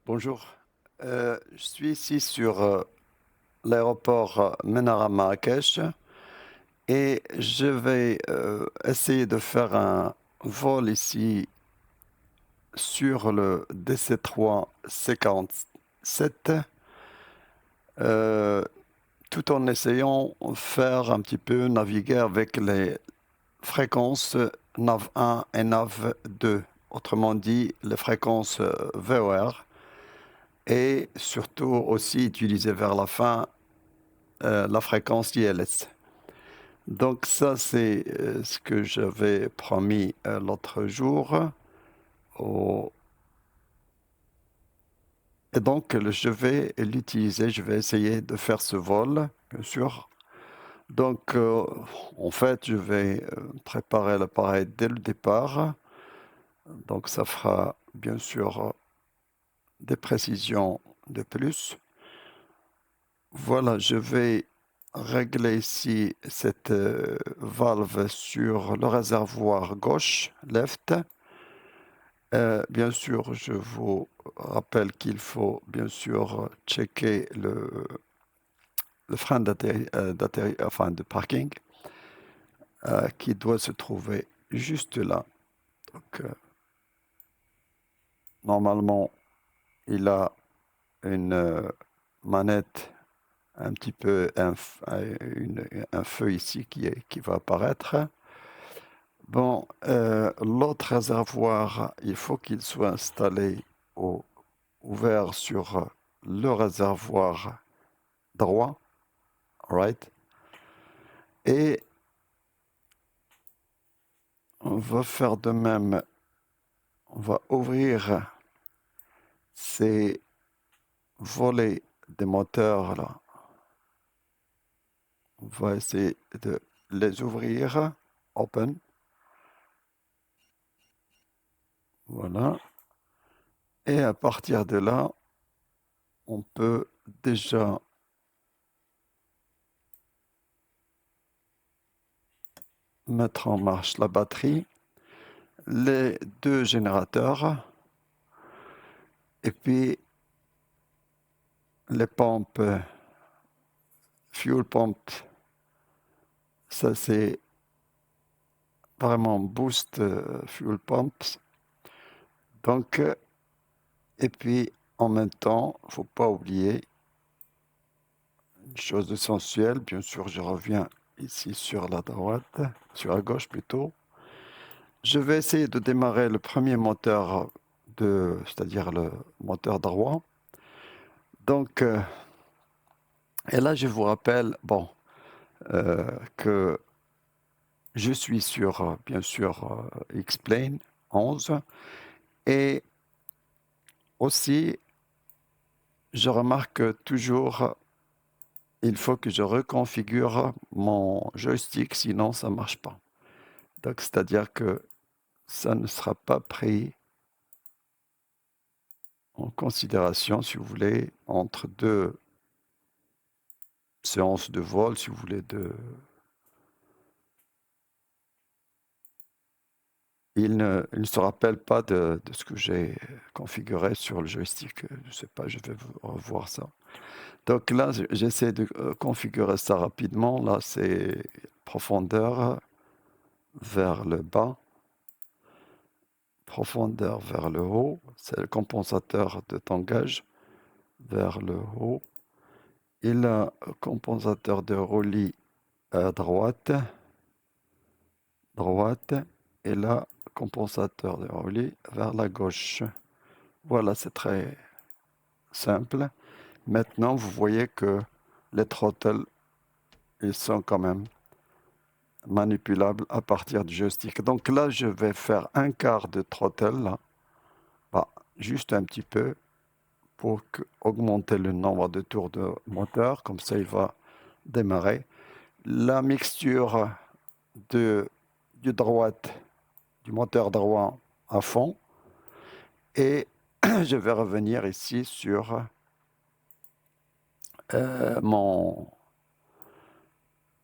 Bonjour. Je suis ici sur l'aéroport Menara Marrakech et je vais essayer de faire un vol ici sur le DC-3 C47, euh, tout en essayant de faire un petit peu naviguer avec les fréquences NAV1 et NAV2, autrement dit les fréquences VOR, et surtout aussi utiliser vers la fin la fréquence ILS. Donc ça, c'est ce que j'avais promis l'autre jour. au- Et donc, je vais l'utiliser, je vais essayer de faire ce vol, bien sûr. Donc, en fait, je vais préparer l'appareil dès le départ. Donc, ça fera bien sûr des précisions de plus. Voilà, je vais régler ici cette valve sur le réservoir gauche, left. Bien sûr, je vous rappelle qu'il faut bien sûr checker le frein enfin de parking, qui doit se trouver juste là. Donc, normalement, il a une manette un petit peu, un feu ici qui va apparaître. Bon, l'autre réservoir, il faut qu'il soit installé ouvert sur le réservoir droit, right? Et on va faire de même. On va ouvrir ces volets des moteurs là. On va essayer de les ouvrir. Open. Voilà. Et à partir de là, on peut déjà mettre en marche la batterie, les deux générateurs et puis les pompes, fuel pump. Ça, c'est vraiment boost fuel pumps. Donc, et puis en même temps, il ne faut pas oublier une chose essentielle. Bien sûr, je reviens ici sur la droite, sur la gauche plutôt. Je vais essayer de démarrer le premier moteur, c'est-à-dire le moteur droit. Donc, et là, je vous rappelle, bon, que je suis sur, bien sûr, X-Plane 11 et aussi, je remarque toujours, il faut que je reconfigure mon joystick, sinon ça ne marche pas. Donc, c'est-à-dire que ça ne sera pas pris en considération, si vous voulez, entre deux séances de vol, si vous voulez, il ne se rappelle pas de ce que j'ai configuré sur le joystick. Je ne sais pas, je vais revoir ça. Donc là, j'essaie de configurer ça rapidement. Là, c'est profondeur vers le bas, profondeur vers le haut. C'est le compensateur de tangage vers le haut. Et le compensateur de roulis à droite, droite. Et là, compensateur de roulis vers la gauche. Voilà, c'est très simple. Maintenant, vous voyez que les throttles, ils sont quand même manipulables à partir du joystick. Donc là, je vais faire un quart de throttle, là. Bah, juste un petit peu pour augmenter le nombre de tours de moteur. Comme ça, il va démarrer. La mixture du droite, du moteur droit à fond. Et je vais revenir ici sur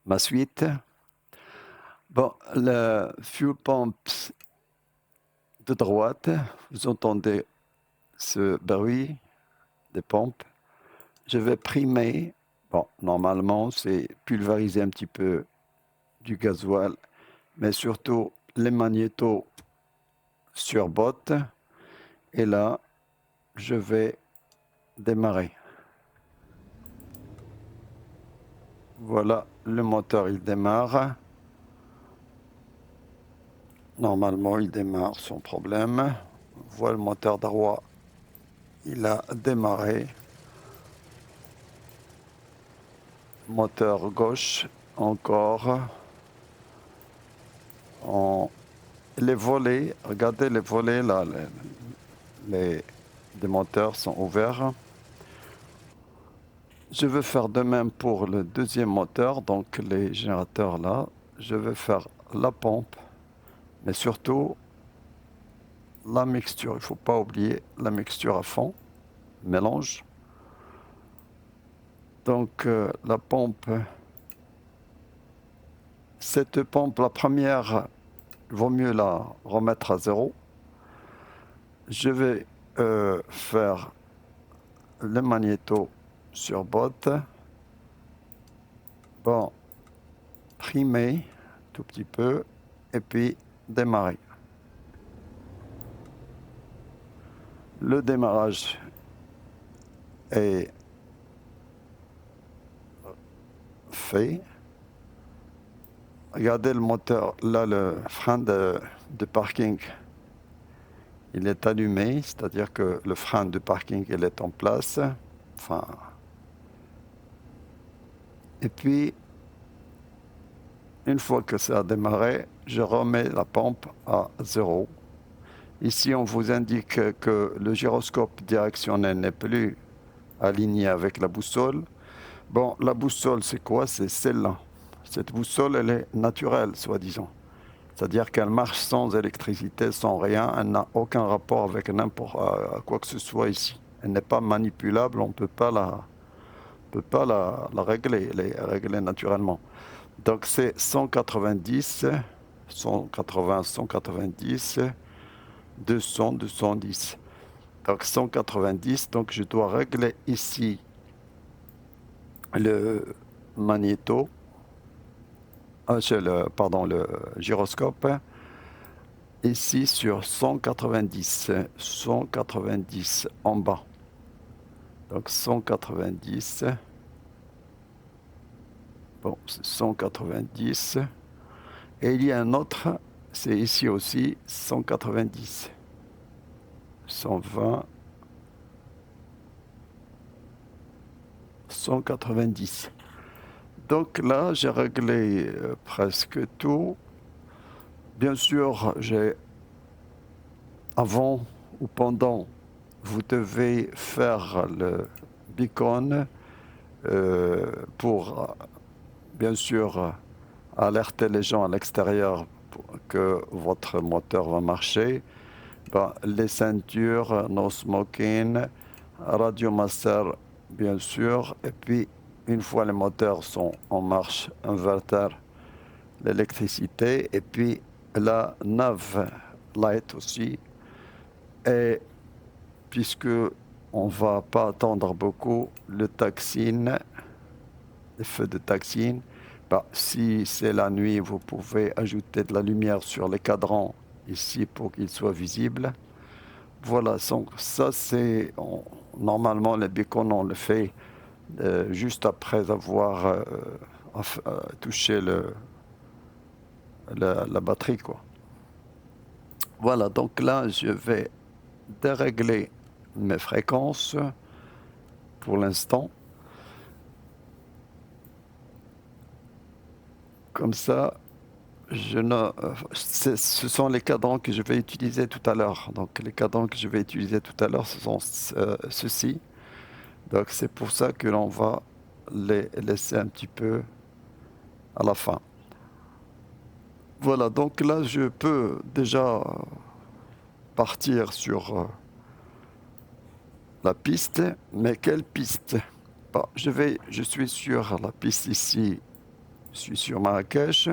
ma suite. Bon, le fuel pump de droite, vous entendez ce bruit, des pompes. Je vais primer. Bon, normalement, c'est pulvériser un petit peu du gasoil, mais surtout les magnétos sur botte. Et là, je vais démarrer. Voilà, le moteur, il démarre. Normalement, il démarre sans problème. Voilà le moteur droit, il a démarré. Moteur gauche, encore. Les volets, regardez les volets là, les moteurs sont ouverts. Je vais faire de même pour le deuxième moteur, donc les générateurs là. Je vais faire la pompe, mais surtout la mixture. Il ne faut pas oublier la mixture à fond, mélange. Donc la pompe, cette pompe, la première, il vaut mieux la remettre à zéro. Je vais faire le magnéto sur botte. Bon, primer tout petit peu et puis démarrer. Le démarrage est fait. Regardez le moteur, là le frein de parking, il est allumé, c'est-à-dire que le frein de parking il est en place. Enfin, et puis, une fois que ça a démarré, je remets la pompe à zéro. Ici, on vous indique que le gyroscope directionnel n'est plus aligné avec la boussole. Bon, la boussole, c'est quoi? C'est celle-là. Cette boussole, elle est naturelle, soi-disant. C'est-à-dire qu'elle marche sans électricité, sans rien. Elle n'a aucun rapport avec n'importe quoi que ce soit ici. Elle n'est pas manipulable, on ne peut pas la régler. Elle est réglée naturellement. Donc c'est 190, 180, 190, 200, 210. Donc 190, donc je dois régler ici le magnéto, le gyroscope, ici sur 190, 190 en bas. Donc 190, bon, c'est 190. Et il y a un autre, c'est ici aussi 190, 120, 190. Donc là, j'ai réglé presque tout. Bien sûr, avant ou pendant, vous devez faire le beacon pour, bien sûr, alerter les gens à l'extérieur que votre moteur va marcher. Ben, les ceintures, no smoking, radio master, bien sûr. Et puis, une fois les moteurs sont en marche, inverter l'électricité. Et puis, la nav light aussi. Et puisque on ne va pas attendre beaucoup, le taxine, les feux de taxine, bah, si c'est la nuit, vous pouvez ajouter de la lumière sur les cadrans ici pour qu'ils soient visibles. Voilà, ça c'est normalement les beacons on le fait juste après avoir touché la batterie, quoi. Voilà, donc là je vais dérégler mes fréquences pour l'instant. Comme ça, ce sont les cadrans que je vais utiliser tout à l'heure. Donc les cadrans que je vais utiliser tout à l'heure, ce sont ceux-ci. Donc c'est pour ça que l'on va les laisser un petit peu à la fin. Voilà, donc là je peux déjà partir sur la piste. Mais quelle piste? Bon, je suis sur la piste ici, je suis sur Marrakech.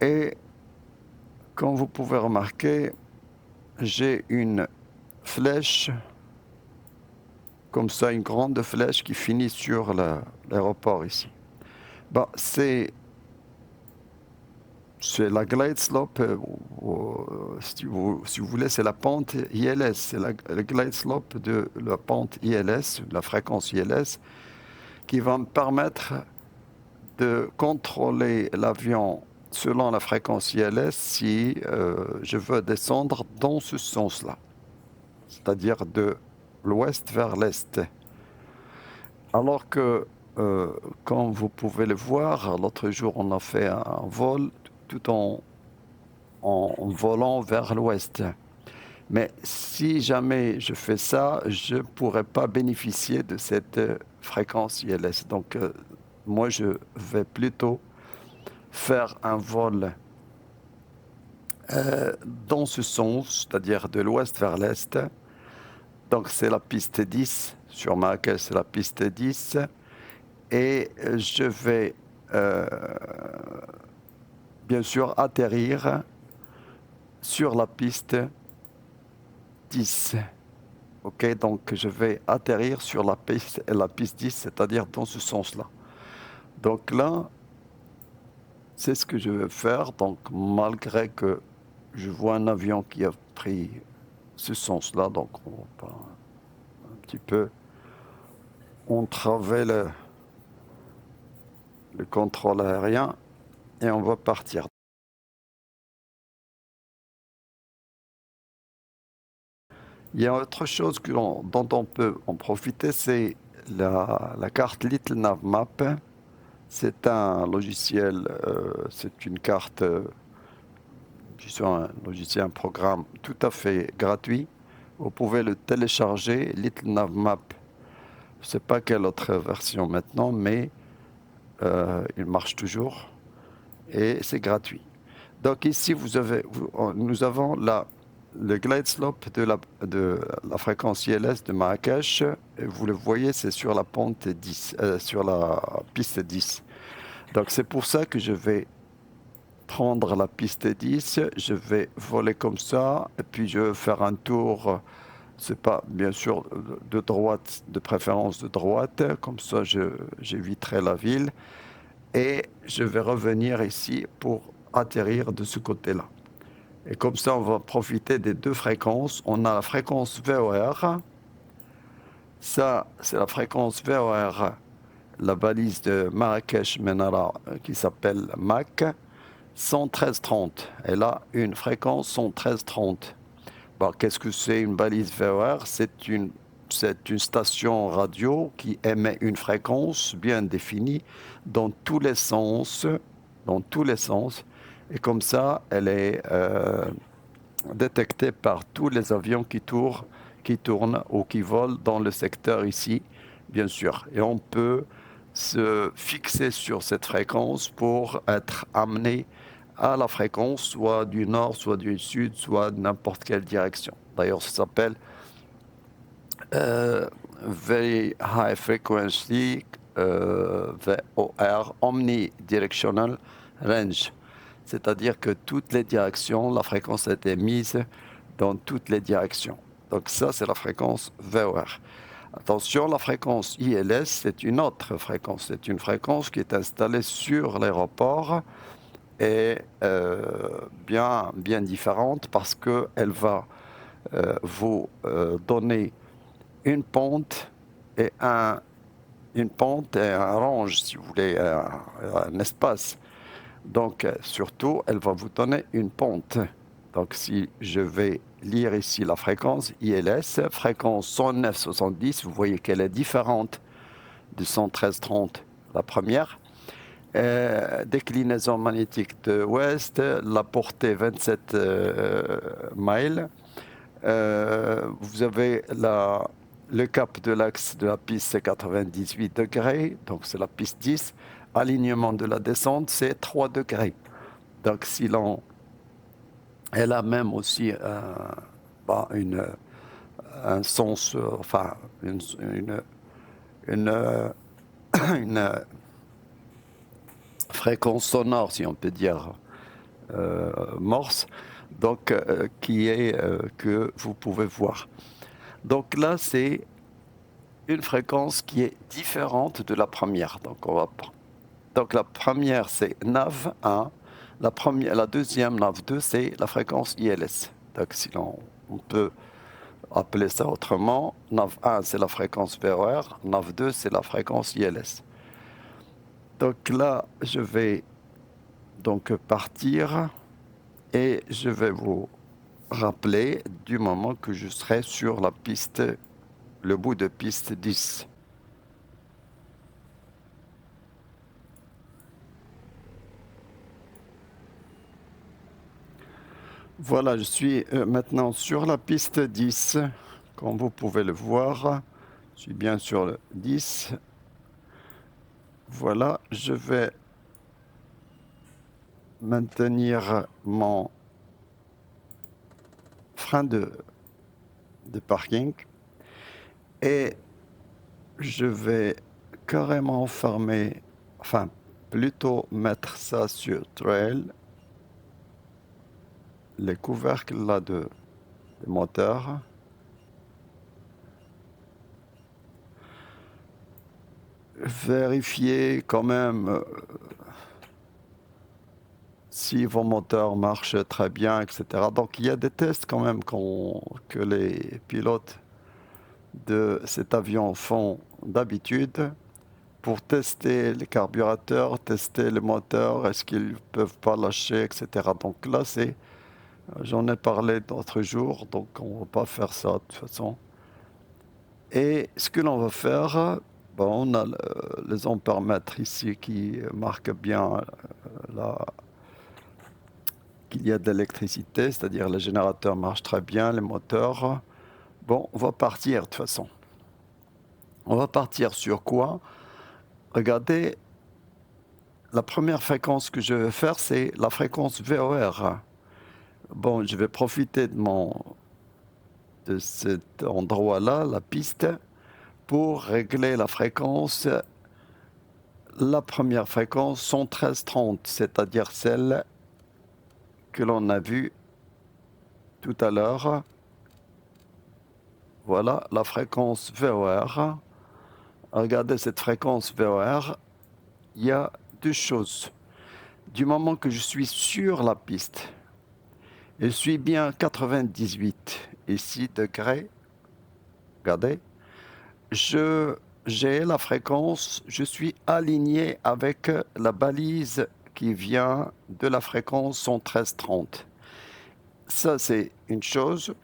Et comme vous pouvez remarquer, j'ai une flèche comme ça, une grande flèche qui finit sur l'aéroport ici. Bah, c'est la glide slope, si vous voulez, c'est la pente ILS, c'est la glide slope de la pente ILS, la fréquence ILS, qui va me permettre de contrôler l'avion selon la fréquence ILS si je veux descendre dans ce sens-là, c'est-à-dire de l'ouest vers l'est. Alors que, comme vous pouvez le voir, l'autre jour on a fait un vol tout en volant vers l'ouest. Mais si jamais je fais ça, je ne pourrais pas bénéficier de cette fréquence ILS. Donc, moi, je vais plutôt faire un vol dans ce sens, c'est-à-dire de l'ouest vers l'est. Donc, c'est la piste 10. Sur Marrakech, c'est la piste 10. Et je vais, bien sûr, atterrir sur la piste 10. Ok, donc je vais atterrir sur la piste 10, c'est-à-dire dans ce sens-là. Donc là, c'est ce que je vais faire. Donc malgré que je vois un avion qui a pris ce sens-là, donc on va un petit peu entraver le contrôle aérien et on va partir. Il y a autre chose dont on peut en profiter, c'est la carte Little Nav Map. C'est un logiciel, c'est une carte, un logiciel, un programme tout à fait gratuit. Vous pouvez le télécharger, Little Nav Map. Je ne sais pas quelle autre version maintenant, mais il marche toujours et c'est gratuit. Donc ici, nous avons le glide slope de la fréquence ILS de Marrakech. Et vous le voyez, c'est sur la pente 10, sur la piste 10. Donc c'est pour ça que je vais prendre la piste 10, je vais voler comme ça, et puis je vais faire un tour, c'est pas bien sûr de droite, de préférence de droite, comme ça j'éviterai la ville, et je vais revenir ici pour atterrir de ce côté-là. Et comme ça, on va profiter des deux fréquences. On a la fréquence VOR, ça c'est la fréquence VOR, la balise de Marrakech-Menara qui s'appelle MAC, 113.30. Elle a une fréquence 113.30. Bon, qu'est-ce que c'est une balise VOR? C'est une station radio qui émet une fréquence bien définie dans tous les sens, et comme ça, elle est détectée par tous les avions qui tournent ou qui volent dans le secteur ici, bien sûr. Et on peut se fixer sur cette fréquence pour être amené à la fréquence, soit du nord, soit du sud, soit de n'importe quelle direction. D'ailleurs, ça s'appelle Very High Frequency VOR, Omnidirectional Range. C'est-à-dire que toutes les directions, la fréquence a été mise dans toutes les directions. Donc ça, c'est la fréquence VOR. Attention, la fréquence ILS, c'est une autre fréquence. C'est une fréquence qui est installée sur l'aéroport et bien différente parce qu'elle va vous donner une pente et un range, si vous voulez, un espace. Donc, surtout, elle va vous donner une pente. Donc, si je vais lire ici la fréquence ILS, fréquence 109,70, vous voyez qu'elle est différente de 113,30, la première. Déclinaison magnétique de ouest, la portée 27 miles. Vous avez le cap de l'axe de la piste, c'est 98 degrés, donc c'est la piste 10. Alignement de la descente, c'est 3 degrés. Donc elle a même aussi un sens, enfin une fréquence sonore, si on peut dire, morse, donc qui est que vous pouvez voir. Donc là, c'est une fréquence qui est différente de la première. Donc la première, c'est NAV1. La deuxième, NAV2, c'est la fréquence ILS. Donc si on peut appeler ça autrement, NAV1, c'est la fréquence VOR, NAV2, c'est la fréquence ILS. Donc là, je vais donc partir et je vais vous rappeler du moment que je serai sur la piste, le bout de piste 10. Voilà, je suis maintenant sur la piste 10. Comme vous pouvez le voir, je suis bien sur le 10. Voilà, je vais maintenir mon frein de parking et je vais carrément fermer, enfin plutôt mettre ça sur trail, les couvercles là de moteur. Vérifiez quand même si vos moteurs marchent très bien, etc. Donc il y a des tests quand même que les pilotes de cet avion font d'habitude pour tester les carburateur, tester les moteurs, est-ce qu'ils ne peuvent pas lâcher, etc. Donc là, j'en ai parlé d'autres jours, donc on ne va pas faire ça de toute façon. Et ce que l'on va faire, on a les ampèremètres ici qui marquent bien qu'il y a de l'électricité, c'est-à-dire le générateur marche très bien, les moteurs. Bon, on va partir de toute façon. On va partir sur quoi? Regardez, la première fréquence que je vais faire, c'est la fréquence VOR. Bon, je vais profiter de cet endroit-là, la piste, pour régler la fréquence. La première fréquence, 113.30, c'est-à-dire celle que l'on a vue tout à l'heure. Voilà, la fréquence VOR. Regardez cette fréquence VOR, il y a deux choses. Du moment que je suis sur la piste, je suis bien 98 ici degrés. Regardez, j'ai la fréquence, je suis aligné avec la balise qui vient de la fréquence 113.30. Ça, c'est une chose.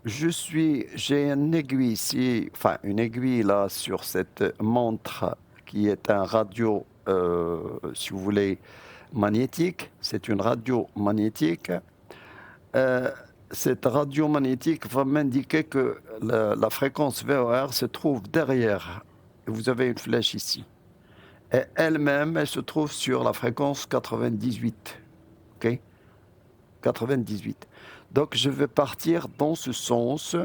J'ai une aiguille ici, enfin une aiguille là sur cette montre qui est un radio, si vous voulez, magnétique. C'est une radio magnétique. Cette radio magnétique va m'indiquer que la fréquence VOR se trouve derrière. Vous avez une flèche ici. Et elle-même, elle se trouve sur la fréquence 98. OK ? 98. Donc je vais partir dans ce sens,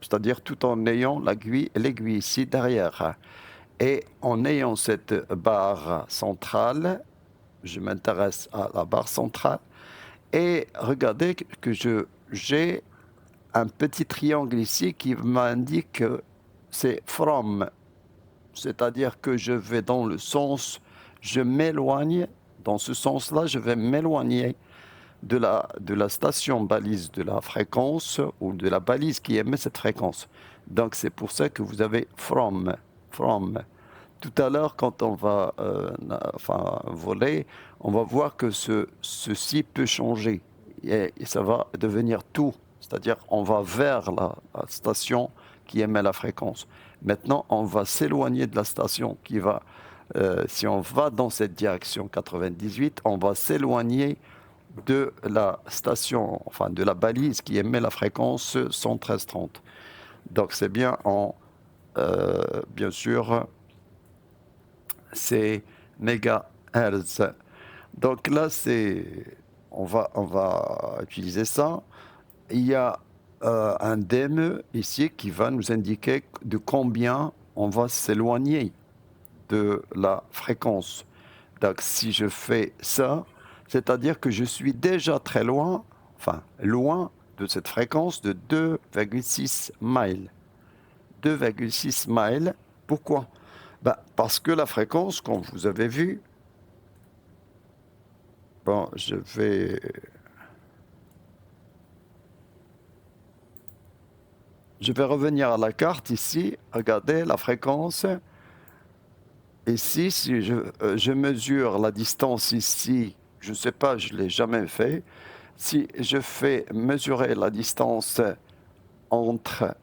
c'est-à-dire tout en ayant l'aiguille ici derrière. Et en ayant cette barre centrale, je m'intéresse à la barre centrale, et regardez que j'ai un petit triangle ici qui m'indique que c'est from, c'est-à-dire que je vais dans le sens, je m'éloigne, dans ce sens-là, je vais m'éloigner de la station balise de la fréquence ou de la balise qui émet cette fréquence. Donc c'est pour ça que vous avez from. Tout à l'heure, quand on va voler, on va voir que ceci peut changer et ça va devenir tout. C'est-à-dire on va vers la station qui émet la fréquence. Maintenant, on va s'éloigner de la station qui va, si on va dans cette direction 98, on va s'éloigner de la station, enfin de la balise qui émet la fréquence 113.30. Donc c'est bien bien sûr, c'est mégahertz. Donc là, on va utiliser ça. Il y a un DME ici qui va nous indiquer de combien on va s'éloigner de la fréquence. Donc si je fais ça, c'est-à-dire que je suis déjà très loin, enfin loin de cette fréquence de 2,6 miles. 2,6 miles. Pourquoi? Parce que la fréquence, comme vous avez vu, bon, je vais revenir à la carte ici. Regardez la fréquence. Ici, si je mesure la distance ici, je ne sais pas, je ne l'ai jamais fait. Si je fais mesurer la distance entre...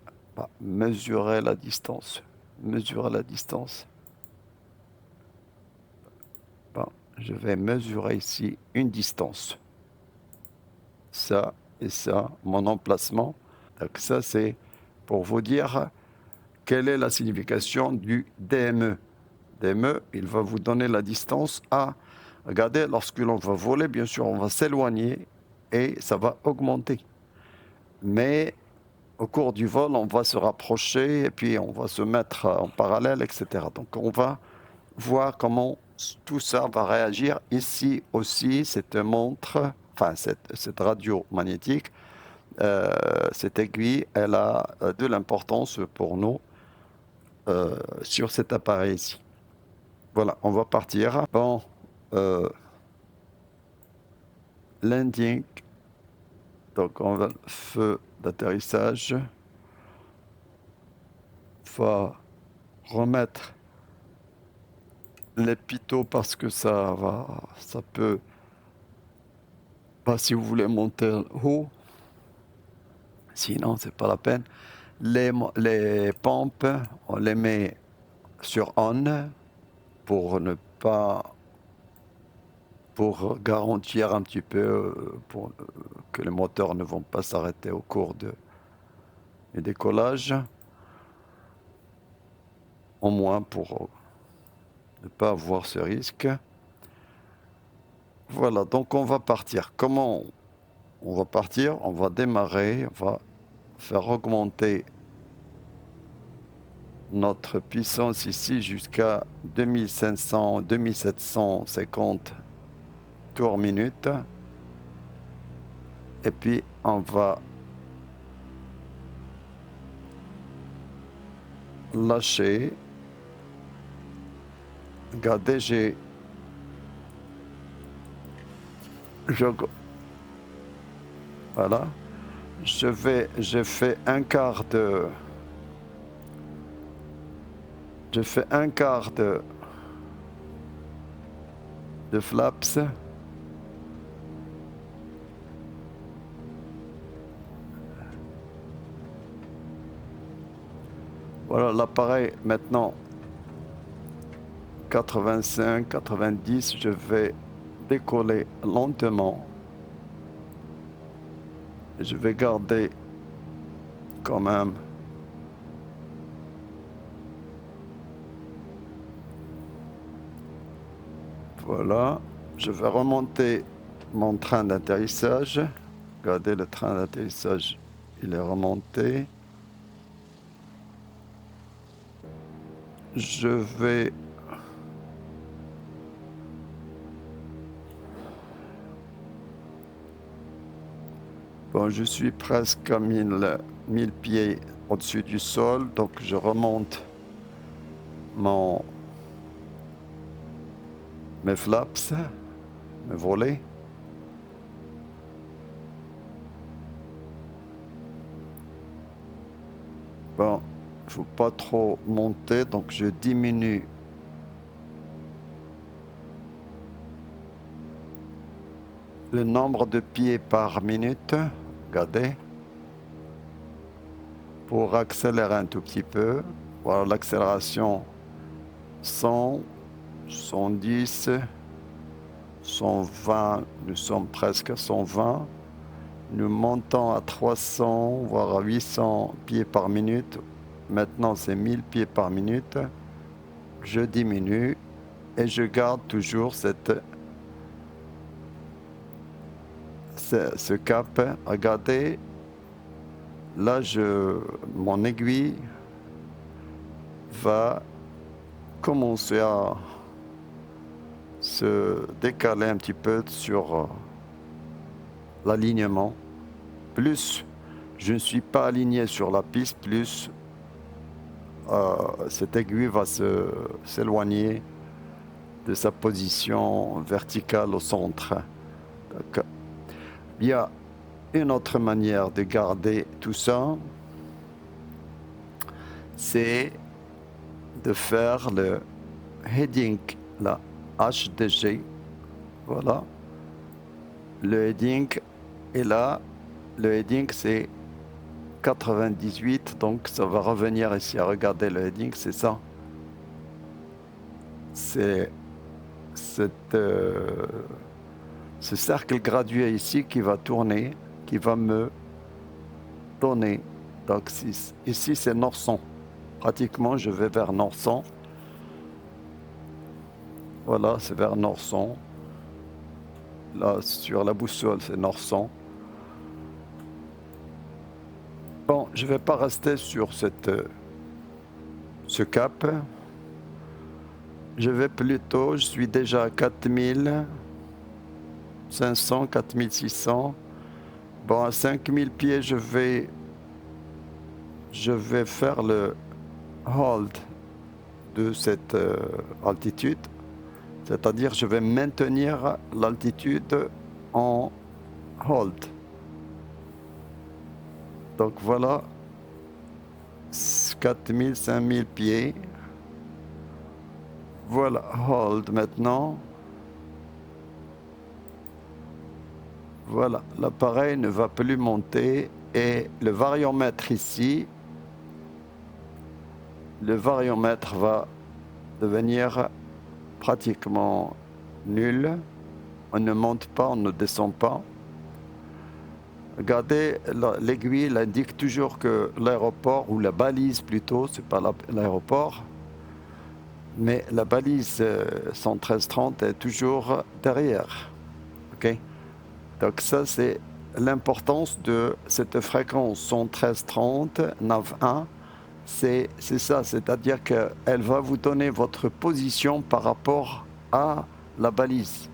mesurer la distance. Bon, je vais mesurer ici une distance. Ça et ça, mon emplacement. Donc ça, c'est pour vous dire quelle est la signification du DME. DME, il va vous donner la distance à... Regardez, lorsque l'on va voler, bien sûr, on va s'éloigner et ça va augmenter. Mais au cours du vol, on va se rapprocher et puis on va se mettre en parallèle, etc. Donc on va voir comment tout ça va réagir. Ici aussi, cette montre, enfin cette radio magnétique, cette aiguille, elle a de l'importance pour nous sur cet appareil ici. Voilà, on va partir. Bon, landing, donc on va feu d'atterrissage, va remettre les pitot parce que ça peut, pas si vous voulez monter haut, sinon c'est pas la peine. Les pompes, on les met sur on pour ne pas, pour garantir un petit peu pour que les moteurs ne vont pas s'arrêter au cours du décollage, au moins pour ne pas avoir ce risque. Voilà, donc on va partir. Comment on va partir? On va démarrer, on va faire augmenter notre puissance ici jusqu'à 2500, 2750 tours minute. Et puis on va lâcher. Regardez, voilà. Je fais un quart de flaps. Voilà l'appareil maintenant 85, 90, je vais décoller lentement. Je vais garder quand même voilà. Je vais remonter mon train d'atterrissage. Regardez, le train d'atterrissage, il est remonté. Je vais bon, je suis presque à 1000 pieds au-dessus du sol, donc je remonte mes flaps, mes volets. Bon, il ne faut pas trop monter, donc je diminue le nombre de pieds par minute. Regardez. Pour accélérer un tout petit peu. Voilà l'accélération 100, 110, 120, nous sommes presque à 120. Nous montons à 300, voire à 800 pieds par minute. Maintenant, c'est 1000 pieds par minute. Je diminue et je garde toujours ce cap. Regardez, là, mon aiguille va commencer à se décaler un petit peu sur l'alignement. Plus je ne suis pas aligné sur la piste, plus cette aiguille va s'éloigner de sa position verticale au centre. Donc, il y a une autre manière de garder tout ça, c'est de faire le heading, la HDG. Voilà. Le heading est là. Le heading, c'est 98, donc ça va revenir ici. Regardez le heading, c'est ça. C'est ce cercle gradué ici qui va tourner, qui va me donner. Donc ici, c'est Nord-100. Pratiquement, je vais vers Nord-100. Voilà, c'est vers Nord-100. Là, sur la boussole, c'est Nord-100. Bon, je ne vais pas rester sur ce cap. Je vais plutôt, je suis déjà à 4500, 4600. Bon, à 5000 pieds, je vais faire le hold de cette altitude. C'est-à-dire, je vais maintenir l'altitude en hold. Donc voilà, 4000, 5000 pieds. Voilà, hold maintenant. Voilà, l'appareil ne va plus monter et le variomètre ici, le variomètre va devenir pratiquement nul. On ne monte pas, on ne descend pas. Regardez, l'aiguille indique toujours que l'aéroport, ou la balise plutôt, c'est pas l'aéroport, mais la balise 113-30 est toujours derrière. Okay? Donc ça, c'est l'importance de cette fréquence 113-30, nav1. C'est ça, c'est-à-dire qu'elle va vous donner votre position par rapport à la balise.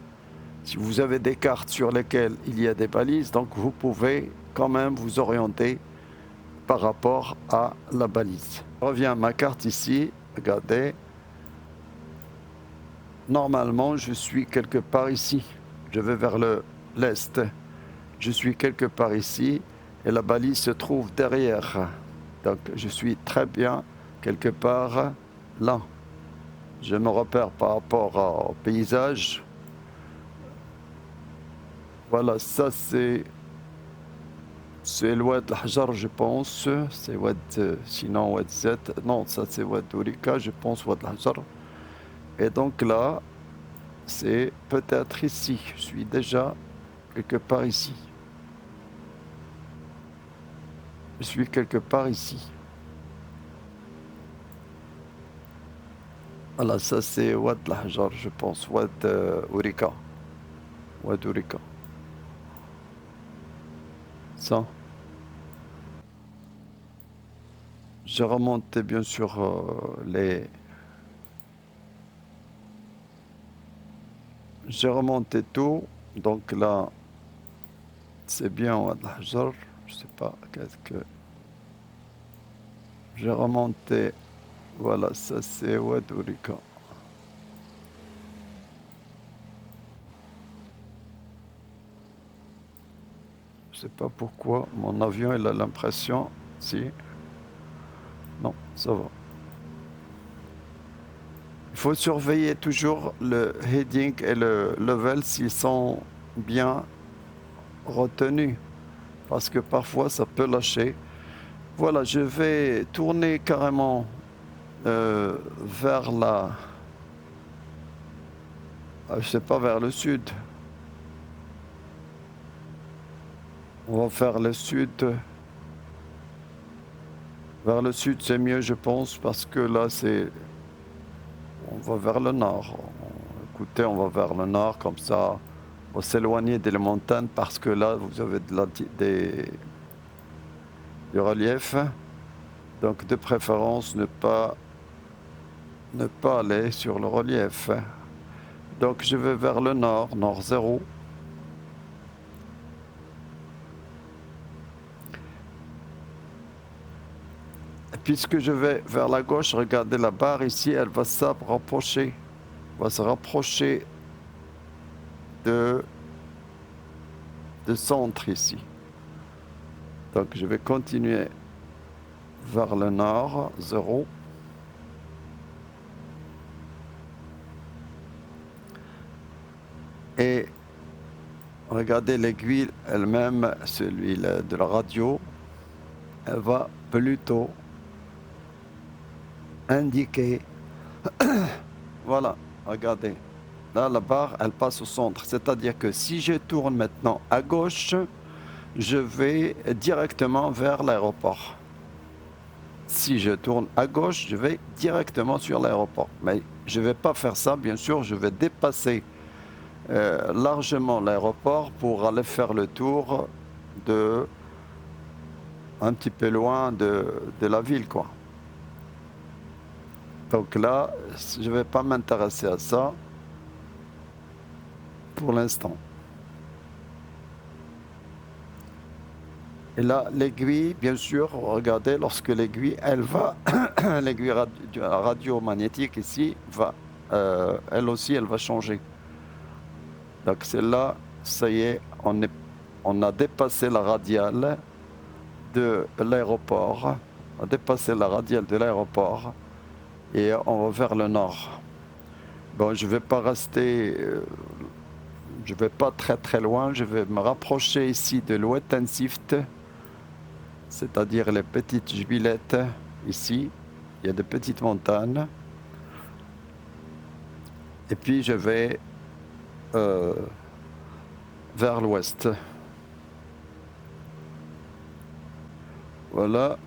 Si vous avez des cartes sur lesquelles il y a des balises, donc vous pouvez quand même vous orienter par rapport à la balise. Je reviens à ma carte ici, regardez. Normalement, je suis quelque part ici. Je vais vers l'est. Je suis quelque part ici et la balise se trouve derrière. Donc, je suis très bien quelque part là. Je me repère par rapport au paysage. Voilà, ça c'est l'Oued Hajar, je pense. C'est Oued, sinon Oued Z. Non, ça c'est Oued Ourika, je pense Oued Hajar. Et donc là, c'est peut-être ici. Je suis déjà quelque part ici. Je suis quelque part ici. Voilà, ça c'est Oued Hajar, je pense. Oued Ourika. Oued Ourika. Ça. J'ai remonté bien sûr J'ai remonté tout. Donc là, c'est bien Oued Hajar. Je sais pas qu'est-ce que... J'ai remonté. Voilà, ça c'est Oued Ourika. Je sais pas pourquoi mon avion il a l'impression. Si. Non, ça va. Il faut surveiller toujours le heading et le level s'ils sont bien retenus. Parce que parfois ça peut lâcher. Voilà, je vais tourner carrément vers je sais pas, vers le sud. On va faire le sud. Vers le sud, c'est mieux, je pense, parce que là, on va vers le nord. Écoutez, on va vers le nord, comme ça, on va s'éloigner des montagnes, parce que là, vous avez du relief. Donc, de préférence, ne pas aller sur le relief. Donc, je vais vers le nord, nord 0. puisque je vais vers la gauche, regardez la barre ici, elle va se rapprocher de centre ici. Donc je vais continuer vers le nord, 0. Et regardez l'aiguille elle-même, celui de la radio, elle va plutôt indiquer, voilà, regardez, là la barre elle passe au centre, c'est-à-dire que si je tourne maintenant à gauche, je vais directement vers l'aéroport. Si je tourne à gauche, je vais directement sur l'aéroport. Mais je ne vais pas faire ça, bien sûr, je vais dépasser largement l'aéroport pour aller faire le tour un petit peu loin de la ville, quoi. Donc là, je ne vais pas m'intéresser à ça pour l'instant. Et là, l'aiguille, bien sûr, regardez, lorsque l'aiguille, elle va, l'aiguille radiomagnétique ici, va, elle aussi, elle va changer. Donc c'est là, ça y est, on a dépassé la radiale de l'aéroport, on a dépassé la radiale de l'aéroport et on va vers le nord. Bon, je ne vais pas rester, je ne vais pas très très loin, je vais me rapprocher ici de l'Oued-Tensift, c'est-à-dire les petites jubilettes ici, il y a de petites montagnes. Et puis je vais vers l'ouest. Voilà.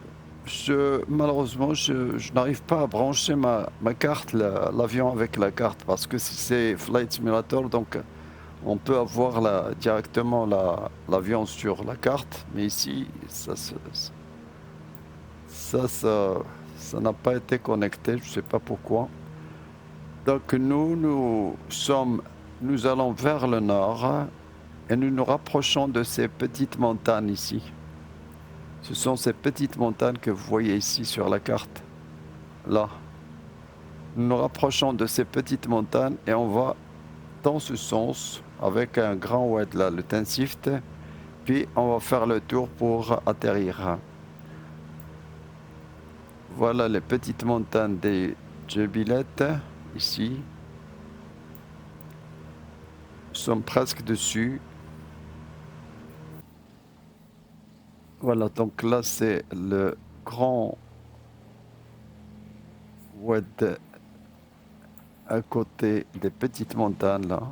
Malheureusement, je n'arrive pas à brancher ma carte, l'avion avec la carte, parce que si c'est Flight Simulator, donc on peut avoir directement l'avion sur la carte, mais ici, ça n'a pas été connecté, je ne sais pas pourquoi. Donc nous allons vers le nord et nous nous rapprochons de ces petites montagnes ici. Ce sont ces petites montagnes que vous voyez ici sur la carte. Là. Nous nous rapprochons de ces petites montagnes et on va dans ce sens avec un grand oued là, le Tensift. Puis on va faire le tour pour atterrir. Voilà les petites montagnes des Jubilettes ici. Nous sommes presque dessus. Voilà, donc là c'est le grand oued à côté des petites montagnes là.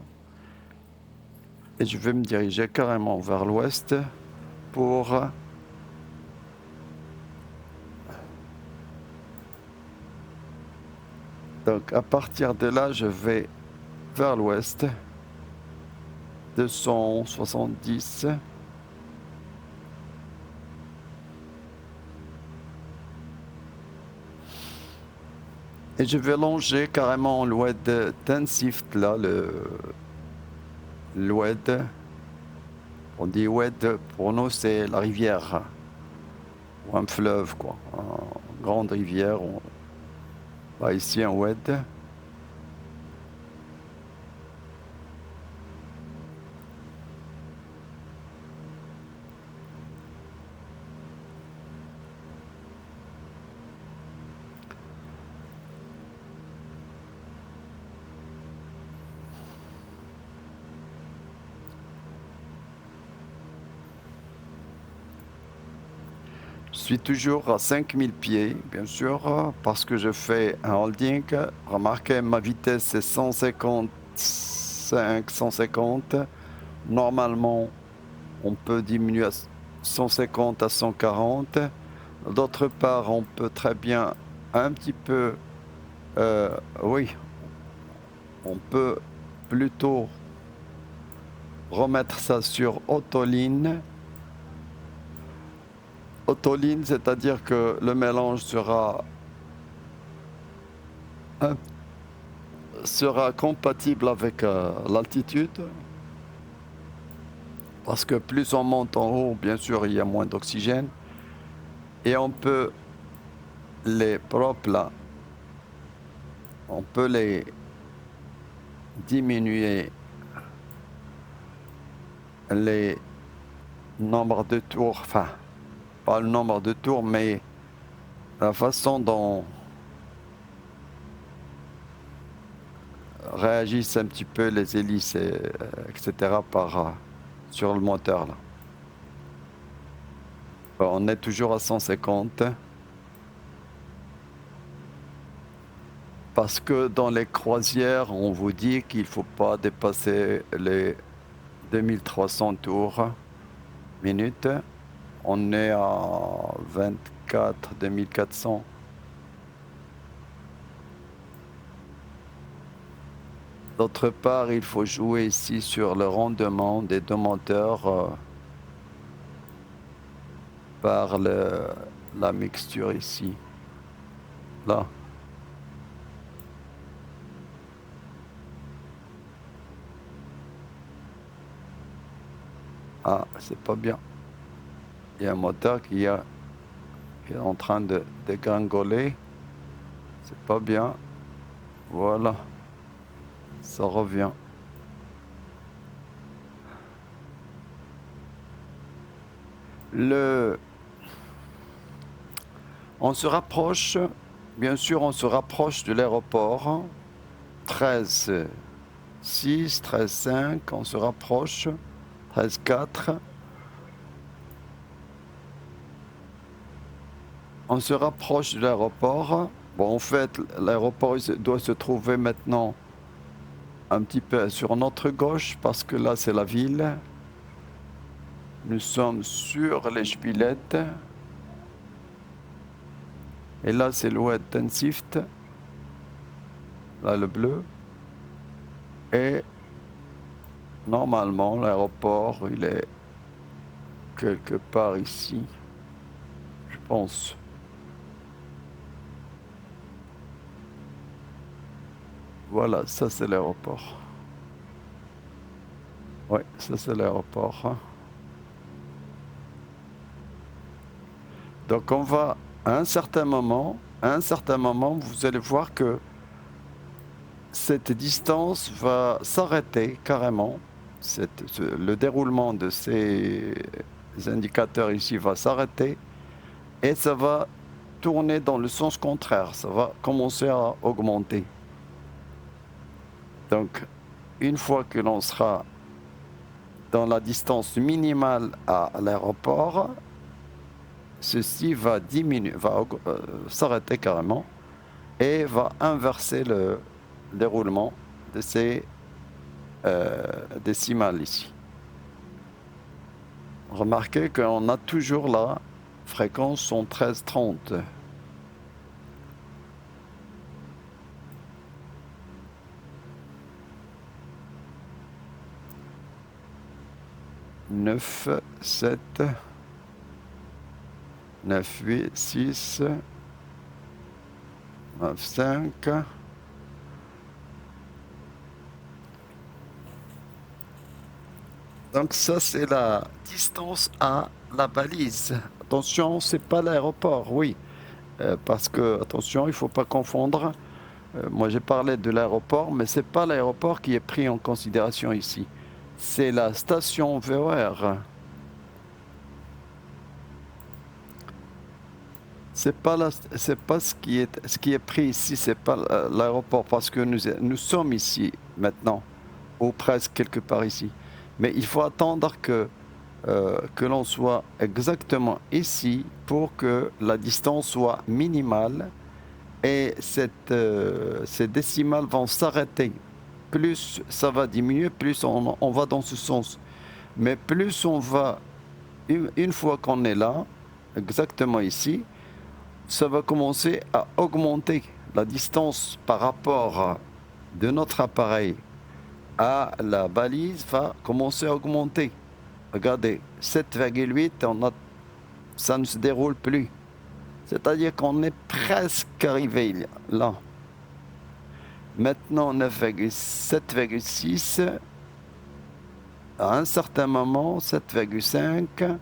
Et je vais me diriger carrément vers l'ouest pour donc à partir de là je vais vers l'ouest 270 et je vais longer carrément l'oued Tensift là, l'oued, on dit oued, pour nous c'est la rivière ou un fleuve quoi, une grande rivière. Ici un oued. Je suis toujours à 5000 pieds, bien sûr, parce que je fais un holding. Remarquez, ma vitesse est 155, 150. Normalement, on peut diminuer à 150 à 140. D'autre part, on peut très bien un petit peu... oui, on peut plutôt remettre ça sur autoline. Autoline, c'est-à-dire que le mélange sera compatible avec l'altitude. Parce que plus on monte en haut, bien sûr, il y a moins d'oxygène. Et on peut les props là, on peut les diminuer les nombres de tours, enfin, pas le nombre de tours, mais la façon dont réagissent un petit peu les hélices, etc. sur le moteur là. Bon, on est toujours à 150. Parce que dans les croisières, on vous dit qu'il ne faut pas dépasser les 2300 tours minutes. On est à 24 2400. D'autre part, il faut jouer ici sur le rendement des deux moteurs par la mixture ici. Là. Ah, c'est pas bien. Il y a un moteur qui est en train de dégringoler. C'est pas bien. Voilà. Ça revient. On se rapproche, bien sûr, on se rapproche de l'aéroport. 13,6, 13,5, on se rapproche. 13,4. On se rapproche de l'aéroport. Bon, en fait, l'aéroport doit se trouver maintenant un petit peu sur notre gauche parce que là, c'est la ville. Nous sommes sur les Spilettes. Et là, c'est l'Oued Tensift. Là, le bleu. Et normalement, l'aéroport, il est quelque part ici, je pense. Voilà, ça c'est l'aéroport. Oui, ça c'est l'aéroport. Donc on va à un certain moment, vous allez voir que cette distance va s'arrêter carrément. Le déroulement de ces indicateurs ici va s'arrêter et ça va tourner dans le sens contraire. Ça va commencer à augmenter. Donc, une fois que l'on sera dans la distance minimale à l'aéroport, ceci va diminuer, va s'arrêter carrément et va inverser le déroulement de ces décimales ici. Remarquez qu'on a toujours la fréquence en 1330. Neuf, 7, 9, 8, 6, 9, 5. Donc ça, c'est la distance à la balise. Attention, c'est pas l'aéroport, oui. Parce que, attention, il ne faut pas confondre. Moi, j'ai parlé de l'aéroport, mais ce n'est pas l'aéroport qui est pris en considération ici. C'est la station VOR. C'est pas ce qui est pris ici, c'est pas l'aéroport, parce que nous sommes ici maintenant, ou presque quelque part ici. Mais il faut attendre que l'on soit exactement ici pour que la distance soit minimale et ces décimales vont s'arrêter. Plus ça va diminuer, plus on va dans ce sens. Mais plus on va, une fois qu'on est là, exactement ici, ça va commencer à augmenter. La distance par rapport de notre appareil à la balise va commencer à augmenter. Regardez, 7,8, ça ne se déroule plus. C'est-à-dire qu'on est presque arrivé là. Maintenant, 7,6. À un certain moment, 7,5.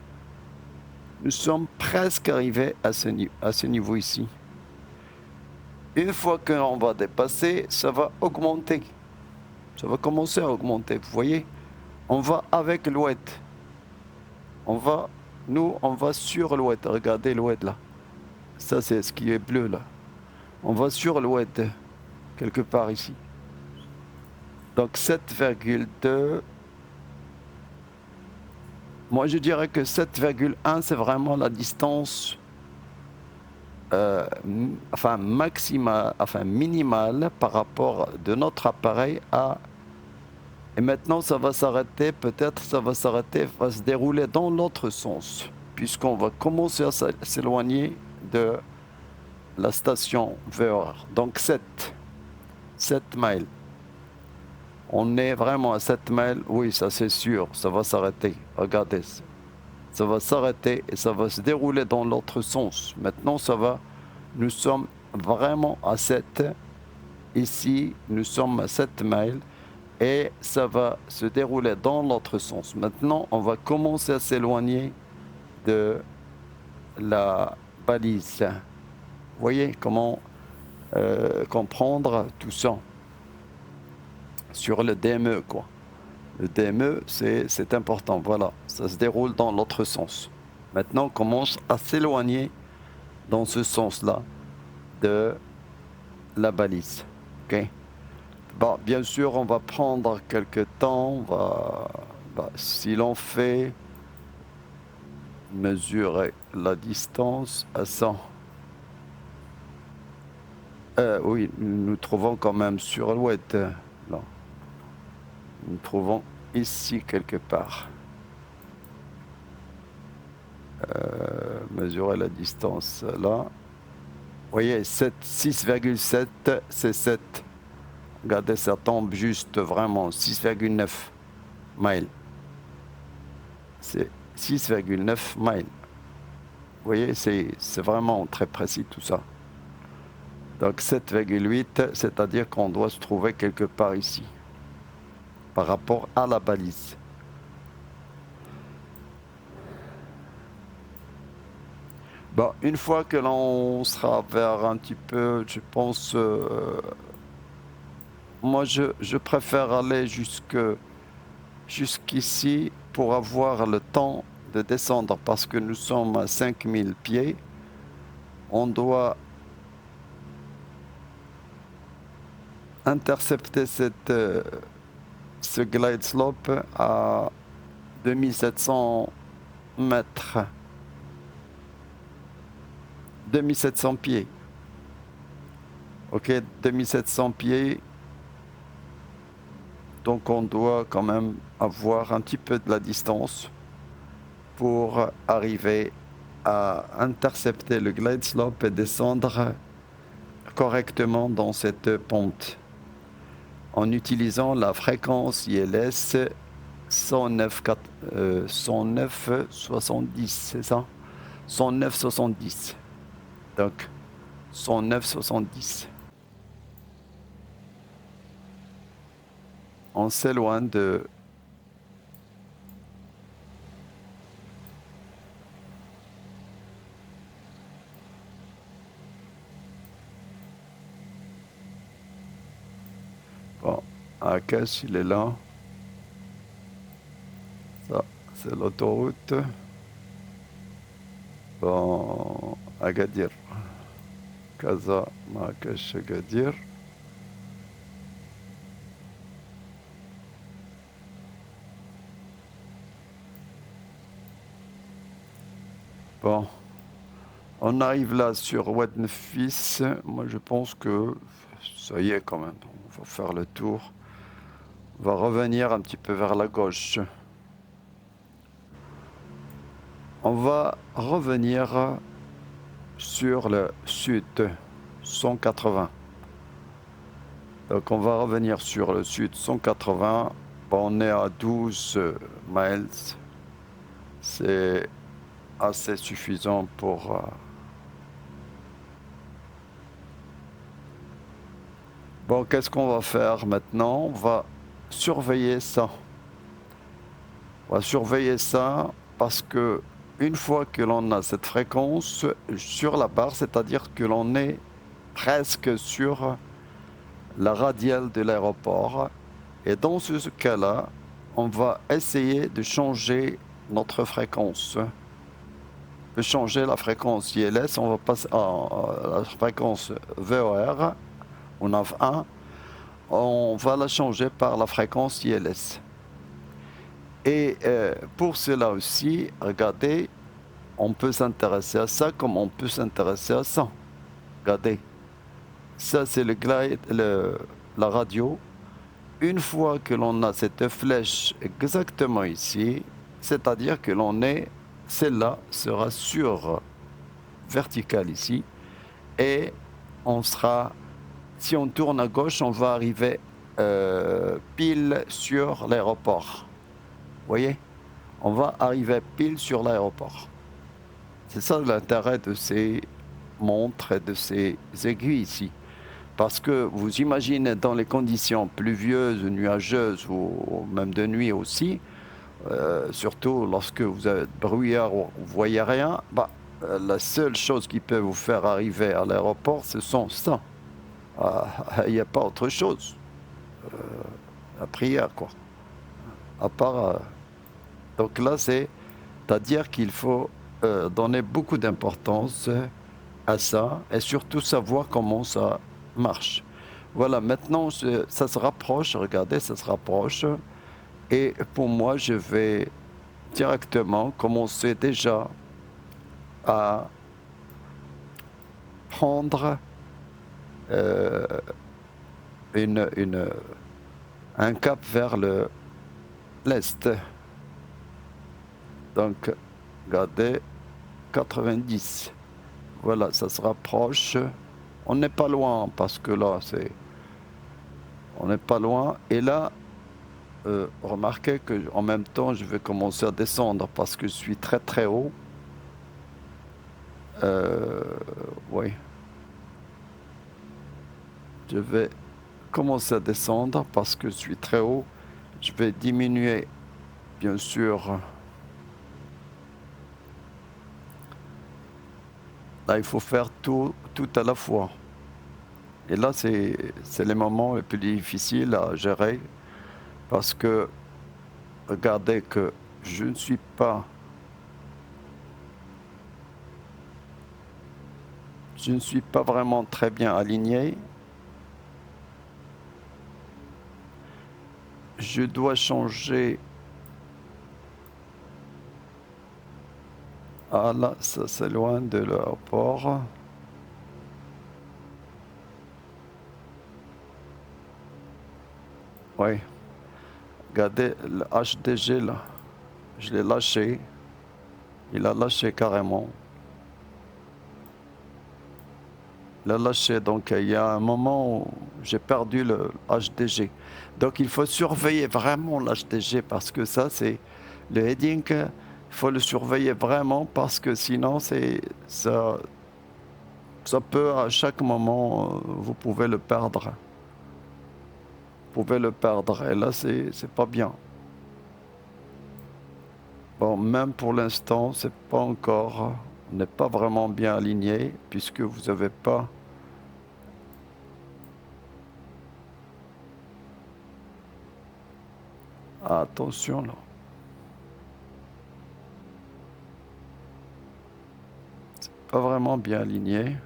Nous sommes presque arrivés à ce niveau ici. Une fois qu'on va dépasser, ça va augmenter. Ça va commencer à augmenter, vous voyez? On va avec l'oued. Nous, on va sur l'oued. Regardez l'oued là. Ça, c'est ce qui est bleu là. On va sur l'oued, quelque part ici. Donc 7,2. Moi, je dirais que 7,1, c'est vraiment la distance minimale par rapport de notre appareil à... Et maintenant, ça va s'arrêter, peut-être ça va s'arrêter, va se dérouler dans l'autre sens, puisqu'on va commencer à s'éloigner de la station VR. Donc 7 miles. On est vraiment à 7 miles, oui, ça c'est sûr, ça va s'arrêter. Regardez, ça va s'arrêter et ça va se dérouler dans l'autre sens. Maintenant, nous sommes vraiment à 7. Ici, nous sommes à 7 miles et ça va se dérouler dans l'autre sens. Maintenant, on va commencer à s'éloigner de la balise. Vous voyez comment comprendre tout ça sur le DME, quoi. Le DME, c'est important, voilà, ça se déroule dans l'autre sens. Maintenant, on commence à s'éloigner dans ce sens-là de la balise. Okay? Bon, bien sûr, on va prendre quelques temps. Si l'on fait mesurer la distance à 100. Oui, nous trouvons quand même sur l'oued. Là. Nous trouvons ici quelque part. Mesurer la distance là. Vous voyez, 6,7, c'est 7. Regardez, ça tombe juste vraiment 6,9 miles. C'est 6,9 miles. Vous voyez, c'est vraiment très précis tout ça. Donc 7,8, c'est-à-dire qu'on doit se trouver quelque part ici, par rapport à la balise. Bon, une fois que l'on sera vers un petit peu, je pense, moi je préfère aller jusqu'ici pour avoir le temps de descendre parce que nous sommes à 5000 pieds. On doit intercepter ce glide slope à 2700 mètres. 2700 pieds. Ok, 2700 pieds. Donc on doit quand même avoir un petit peu de la distance pour arriver à intercepter le glide slope et descendre correctement dans cette pente en utilisant la fréquence ILS 109,70, c'est ça? 109,70. Donc 109,70. On s'éloigne de... Bon, Akash, il est là. Ça, c'est l'autoroute. Bon, Agadir. Casa, Marrakech, Agadir. Bon, on arrive là sur Oued Nefis. Moi, je pense que ça y est quand même. On va faire le tour. On va revenir un petit peu vers la gauche. On va revenir sur le sud, 180. Donc on va revenir sur le sud, 180. Bon, on est à 12 miles. C'est assez suffisant pour... Bon, qu'est-ce qu'on va faire maintenant? On va surveiller ça. On va surveiller ça parce que une fois que l'on a cette fréquence sur la barre, c'est-à-dire que l'on est presque sur la radiale de l'aéroport. Et dans ce cas-là, on va essayer de changer notre fréquence. On peut changer la fréquence ILS, on va passer à la fréquence VOR, au NAV1, on va la changer par la fréquence ILS. Et pour cela aussi, regardez, on peut s'intéresser à ça comme on peut s'intéresser à ça. Regardez, ça c'est le glide, la radio. Une fois que l'on a cette flèche exactement ici, c'est-à-dire que celle-là sera sur verticale ici, et on sera, si on tourne à gauche, on va arriver pile sur l'aéroport. Vous voyez? On va arriver pile sur l'aéroport. C'est ça l'intérêt de ces montres et de ces aiguilles ici. Parce que vous imaginez dans les conditions pluvieuses, nuageuses ou même de nuit aussi, surtout lorsque vous avez brouillard ou vous voyez rien, la seule chose qui peut vous faire arriver à l'aéroport, ce sont ça. Il n'y a pas autre chose. La prière, quoi. À part. Donc là, c'est-à-dire qu'il faut donner beaucoup d'importance à ça et surtout savoir comment ça marche. Voilà, maintenant, ça se rapproche, regardez, ça se rapproche. Et pour moi, je vais directement commencer déjà à prendre un cap vers l'est. Donc, regardez, 90. Voilà, ça se rapproche. On n'est pas loin parce que là, on n'est pas loin. Et là, remarquez qu'en même temps, je vais commencer à descendre parce que je suis très très haut. Oui. Je vais commencer à descendre parce que je suis très haut. Je vais diminuer, bien sûr. Là, il faut faire tout à la fois. Et là, c'est les moments les plus difficiles à gérer parce que regardez que je ne suis pas vraiment très bien aligné. Je dois changer. Ah là, ça c'est loin de l'aéroport. Oui. Regardez le HDG là. Je l'ai lâché. Il a lâché carrément. Il a lâché. Donc il y a un moment où j'ai perdu le HDG. Donc il faut surveiller vraiment l'HDG parce que ça c'est le heading. Il faut le surveiller vraiment parce que sinon ça peut à chaque moment vous pouvez le perdre. Vous pouvez le perdre et là c'est pas bien. Bon, même pour l'instant, c'est pas encore, on n'est pas vraiment bien aligné puisque vous n'avez pas. Ah, attention là. C'est pas vraiment bien aligné.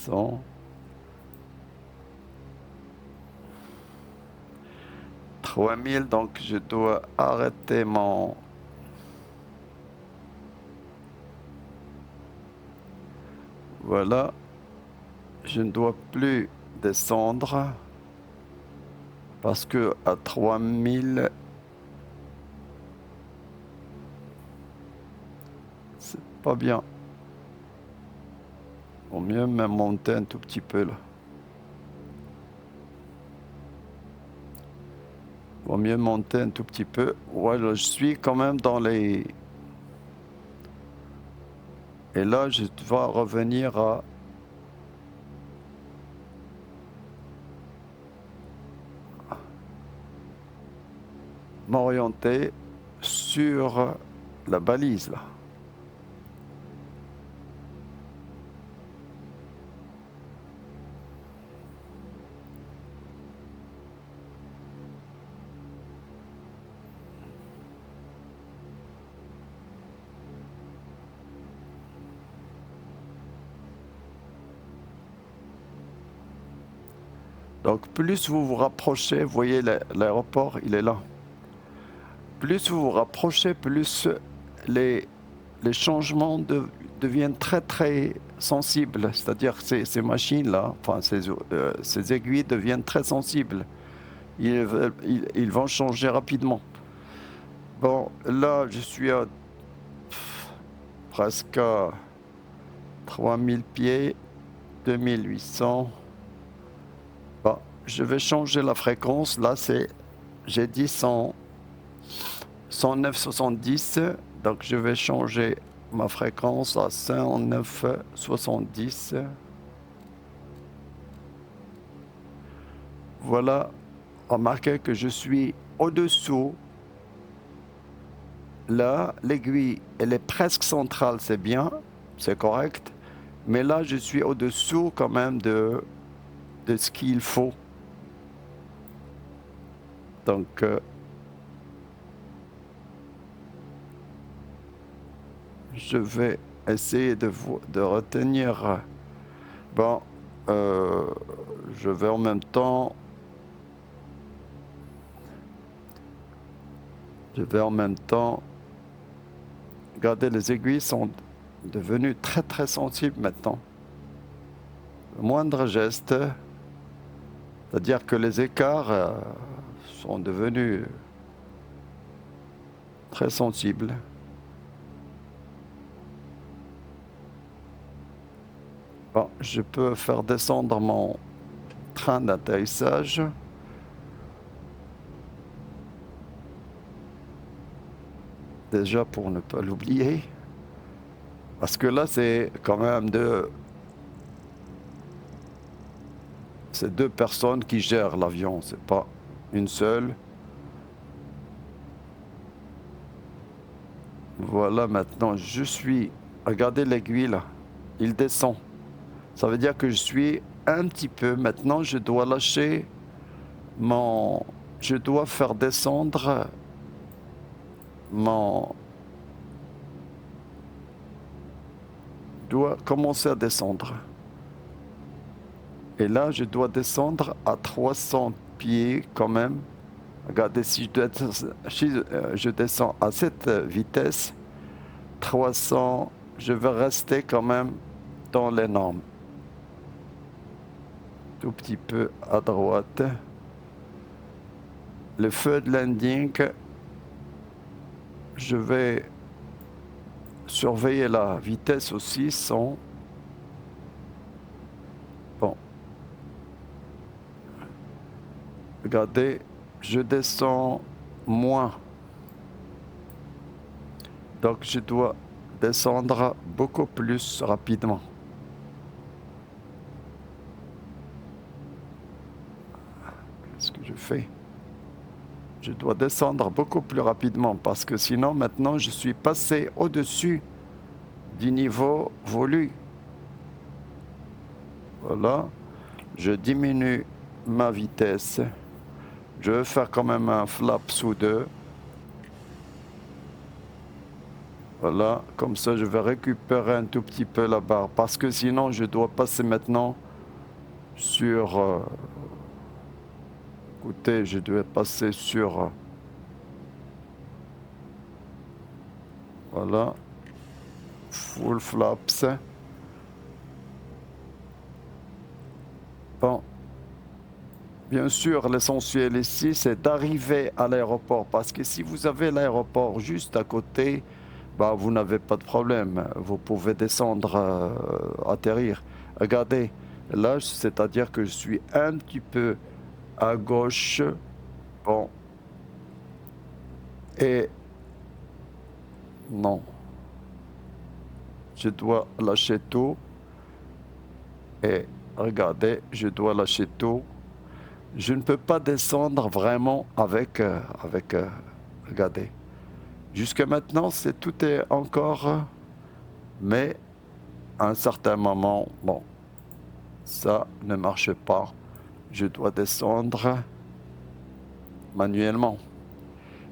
Cent. 3000, donc je dois arrêter mon. Voilà. Je ne dois plus descendre parce que à 3000, c'est pas bien. Vaut mieux même monter un tout petit peu là. Vaut mieux monter un tout petit peu. Voilà, je suis quand même dans les. Et là, je dois revenir à. m'orienter sur la balise là. Donc plus vous vous rapprochez, vous voyez l'aéroport, il est là. Plus vous vous rapprochez, plus les, les changements deviennent très très sensibles. C'est-à-dire que ces machines-là, enfin ces aiguilles deviennent très sensibles. Ils vont changer rapidement. Bon, là je suis à presque à 3000 pieds, 2800. Bon, je vais changer la fréquence. Là j'ai dit 109,70, donc je vais changer ma fréquence à 109,70. Voilà, remarquez que je suis au-dessous. Là, l'aiguille, elle est presque centrale, c'est bien, c'est correct. Mais là, je suis au-dessous quand même de ce qu'il faut. Donc, je vais essayer de retenir. Bon, je vais en même temps. Regardez, les aiguilles sont devenues très très sensibles maintenant. Le moindre geste, c'est-à-dire que les écarts sont devenus très sensibles. Bon, je peux faire descendre mon train d'atterrissage. Déjà pour ne pas l'oublier. Parce que là, c'est quand même c'est deux personnes qui gèrent l'avion, c'est pas une seule. Voilà, maintenant je suis. Regardez l'aiguille là, il descend. Ça veut dire que je suis un petit peu. Maintenant, je dois lâcher mon. Je dois faire descendre mon. Je dois commencer à descendre. Et là, je dois descendre à 300 pieds quand même. Regardez, si je descends à cette vitesse, 300, je vais rester quand même dans les normes. Tout petit peu à droite. Le feu de landing, je vais surveiller la vitesse aussi, 100. Bon. Regardez, je descends moins. Donc je dois descendre beaucoup plus rapidement. Qu'est-ce que je fais? Je dois descendre beaucoup plus rapidement parce que sinon maintenant je suis passé au-dessus du niveau voulu. Voilà, je diminue ma vitesse. Je vais faire quand même un flap sous 2. Voilà, comme ça je vais récupérer un tout petit peu la barre parce que sinon je dois passer maintenant sur... écoutez, je dois passer sur... voilà, full flaps. Bon, bien sûr, l'essentiel ici, c'est d'arriver à l'aéroport parce que si vous avez l'aéroport juste à côté, bah, vous n'avez pas de problème. Vous pouvez descendre, atterrir. Regardez, là, c'est-à-dire que je suis un petit peu à gauche. Bon. Et non. Je dois lâcher tout. Et regardez, je dois lâcher tout. Je ne peux pas descendre vraiment avec Regardez. Jusqu'à maintenant, tout est encore, mais à un certain moment, bon, ça ne marche pas. Je dois descendre manuellement.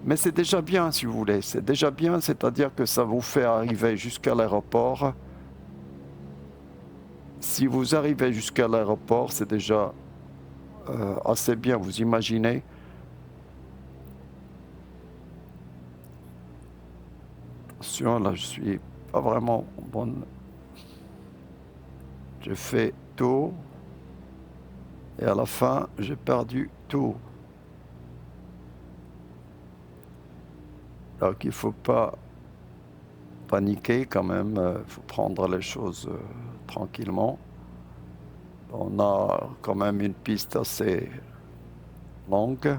Mais c'est déjà bien, si vous voulez. C'est déjà bien, c'est-à-dire que ça vous fait arriver jusqu'à l'aéroport. Si vous arrivez jusqu'à l'aéroport, c'est déjà assez bien. Vous imaginez? Attention, là, je suis pas vraiment bonne. Je fais tout et à la fin, j'ai perdu tout. Donc, il faut pas paniquer quand même. Il faut prendre les choses tranquillement. On a quand même une piste assez longue.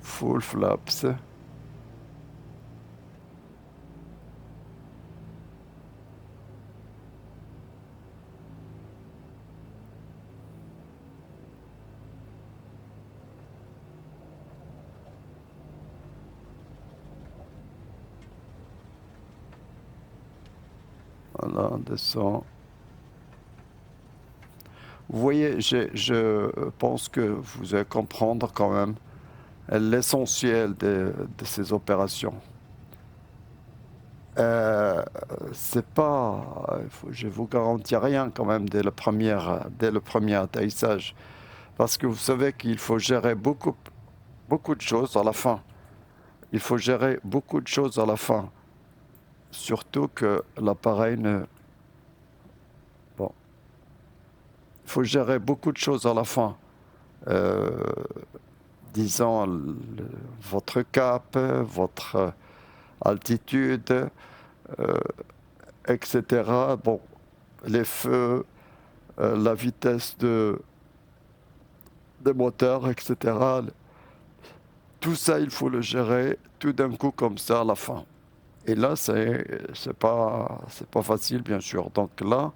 Full flaps. Voilà, on descend. Vous voyez, je pense que vous allez comprendre quand même l'essentiel de ces opérations. Euh, c'est pas, je vous garantis rien quand même dès le premier atterrissage, parce que vous savez qu'il faut gérer beaucoup de choses à la fin. Il faut gérer beaucoup de choses à la fin, surtout que l'appareil ne... Bon, il faut gérer beaucoup de choses à la fin. Euh, disons, votre cap, votre altitude, euh, etc. Bon, les feux, la vitesse des moteurs, etc. Tout ça, il faut le gérer tout d'un coup comme ça à la fin. Et là, c'est pas facile, bien sûr. Donc là,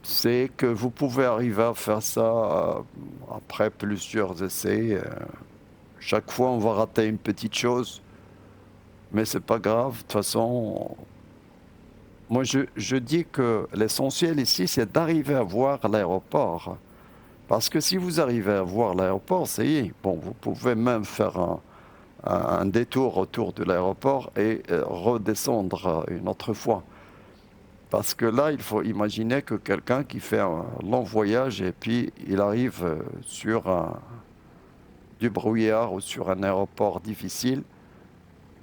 c'est que vous pouvez arriver à faire ça après plusieurs essais. Chaque fois, on va rater une petite chose, mais c'est pas grave. De toute façon, moi, je dis que l'essentiel ici, c'est d'arriver à voir l'aéroport. Parce que si vous arrivez à voir l'aéroport, ça y est. Bon, vous pouvez même faire un détour autour de l'aéroport et redescendre une autre fois. Parce que là, il faut imaginer que quelqu'un qui fait un long voyage et puis il arrive sur du brouillard ou sur un aéroport difficile.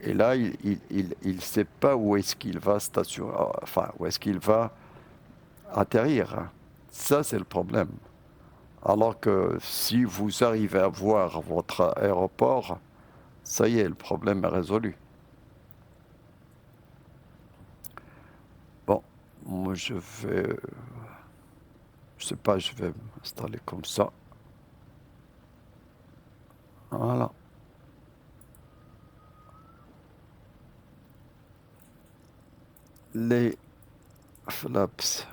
Et là, il sait pas où est-ce qu'il va enfin, où est-ce qu'il va atterrir. Ça, c'est le problème. Alors que si vous arrivez à voir votre aéroport, ça y est, le problème est résolu. Bon, moi je sais pas, je vais m'installer comme ça. Voilà. Les flaps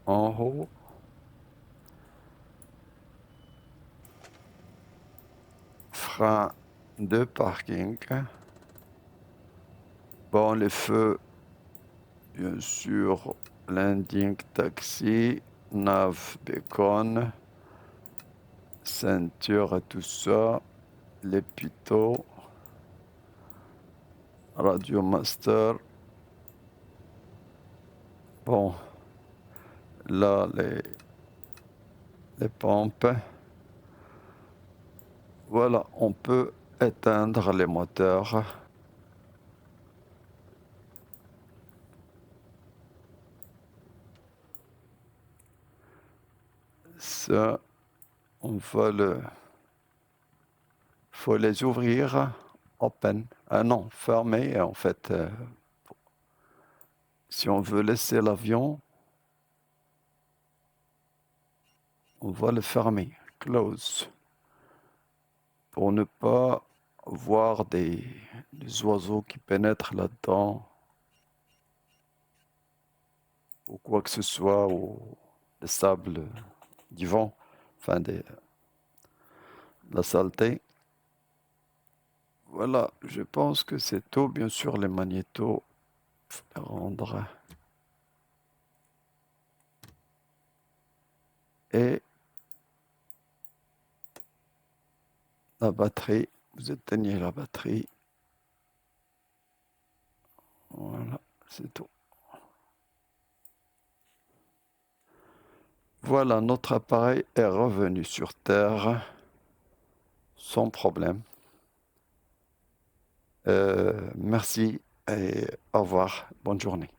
en haut. Frein de parking. Bon, les feux, bien sûr, landing taxi, nav beacon, ceinture et tout ça, les pitos, radio master. Bon, là, les pompes. Voilà, on peut éteindre les moteurs. Ça, on va faut les ouvrir. Open. Ah non, fermer en fait. Si on veut laisser l'avion, on va le fermer. Close. Pour ne pas voir des oiseaux qui pénètrent là-dedans ou quoi que ce soit. des sables, du vent, enfin de la saleté. Voilà, je pense que c'est tout. Bien sûr, les magnétos, faut les rendre. Et la batterie, vous éteignez la batterie. Voilà, c'est tout. Voilà, notre appareil est revenu sur Terre sans problème. Merci et au revoir. Bonne journée.